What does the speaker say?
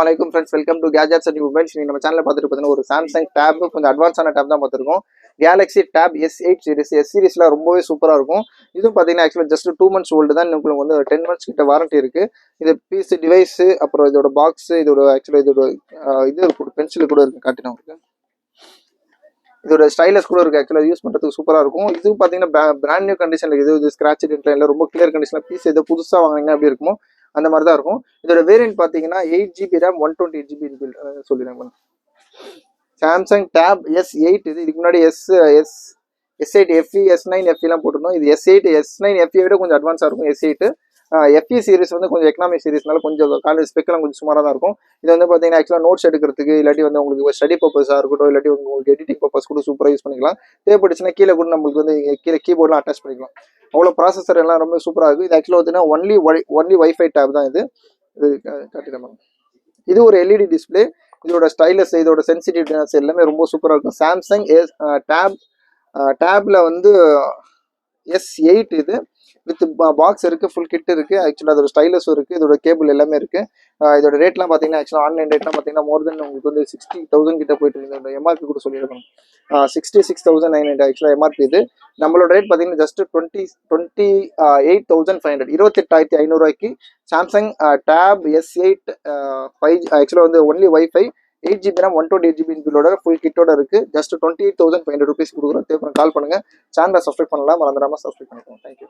வணக்கம் friends, welcome to gadgets and mobiles. நீங்கள் நம்ம சேனலில் பார்த்துட்டு பார்த்தீங்கன்னா ஒரு சாம்சங் டேப், கொஞ்சம் அட்வான்ஸான டேப் தான் பார்த்துருக்கோம். Galaxy tab S8 series. சீரிஸில் ரொம்பவே சூப்பராக இருக்கும். இதுவும் பார்த்தீங்கன்னா ஆக்சுவலாக ஜஸ்ட் 2 months ஓல்டு தான். உங்களுக்கு வந்து 10 months கிட்ட வாரண்ட்டி இருக்குது. இது பீஸ் டிவைஸு, அப்புறம் இதோட பாக்ஸு, இதோட ஆக்சுவலாக இதோட இது பென்சில் கூட இருக்குது. காட்டினா உங்களுக்கு இதோட ஸ்டைலஸ் கூட இருக்குது. ஆக்சுவலாக யூஸ் பண்ணுறதுக்கு சூப்பராக இருக்கும். இது பார்த்தீங்கன்னா பிராண்ட் நியூ கண்டிஷனில் இது ஸ்க்ராட்ச் டென்ட்ல இல்லை, ரொம்ப கிளியர் கண்டிஷனில் பீஸ் எதோ புதுசாக வாங்கினீங்கன்னா எப்படி இருக்குமோ அந்த மாதிரி தான் இருக்கும். இதோட வேரியன்ட் பார்த்தீங்கன்னா 8GB RAM 128GB சொல்லிடுறாங்க. சாம்சங் டேப் S8 இதுக்கு முன்னாடி S8 FE S9 FE போட்டிருந்தோம். இது S8 S9 FE விட கொஞ்சம் அட்வான்ஸாக இருக்கும். S8 FE சீரிஸ் வந்து கொஞ்சம் எக்கனாமிக் சீரிஸ்னால கொஞ்சம் காலேஜ் ஸ்பெக்கெல்லாம் கொஞ்சம் சுமாராக தான் இருக்கும். இது வந்து பார்த்தீங்கன்னா ஆக்சுவலாக நோட்ஸ் எடுக்கிறதுக்கு, இல்லாட்டி வந்து உங்களுக்கு ஸ்டடி பர்பஸாக இருக்கட்டும், இல்லாட்டி உங்களுக்கு எடிட்டிங் பர்பஸ் கூட சூப்பராக யூஸ் பண்ணிக்கலாம். தேவைப்பட்டுச்சுன்னா கீழே கூட நம்மளுக்கு வந்து கீழே கீபோர்ட்லாம் அட்டாச் பண்ணிக்கலாம். அவ்வளோ ப்ராசஸர் எல்லாம் ரொம்ப சூப்பராக இருக்கும். இது ஆக்சுவலாக பார்த்தீங்கன்னா ஒன்லி வைஃபை டேப் தான். இது காட்டிடுறேன். இது ஒரு LED டிஸ்பிளே. இதோட ஸ்டைலஸ், இதோட சென்சிட்டிவ்னஸ் எல்லாமே ரொம்ப சூப்பராக இருக்கும். சாம்சங் டேப்ல வந்து S8 இது வித் பாக்ஸ் இருக்குது, ஃபுல் கிட் இருக்குது. ஆக்சுவலாக அதோட ஸ்டைலஸும் இருக்குது, இதோட கேபிள் எல்லாமே இருக்குது. இதோட ரேட்லாம் பார்த்தீங்கன்னா ஆக்சுவலாக ஆன்லைன் ரேட்லாம் பார்த்தீங்கன்னா மோர் தென் உங்களுக்கு வந்து 60,000 கிட்ட போயிட்டு இருக்குது. MRP கூட சொல்லியிருக்கணும். 66,900 ஆக்சுவலாக MRP. இது நம்மளோட ரேட் பார்த்தீங்கன்னா ஜஸ்ட் 28,500 28,500 சாம்சங் டேப் S8 5 ஆக்சுவலாக வந்து only wifi 8GB RAM 128GB பில்லோட ஃபுல் கிட்டோட இருக்குது. ஜஸ்ட் 28,500 rupees கொடுக்குறோம். தேவைப்படும் கால் பண்ணுங்கள். சேனலை சப்ஸ்கிரைப் பண்ணலாம், மறந்துடாமல் சப்ஸ்கிரைப் பண்ணிக்கோங்க. தேங்க்யூ.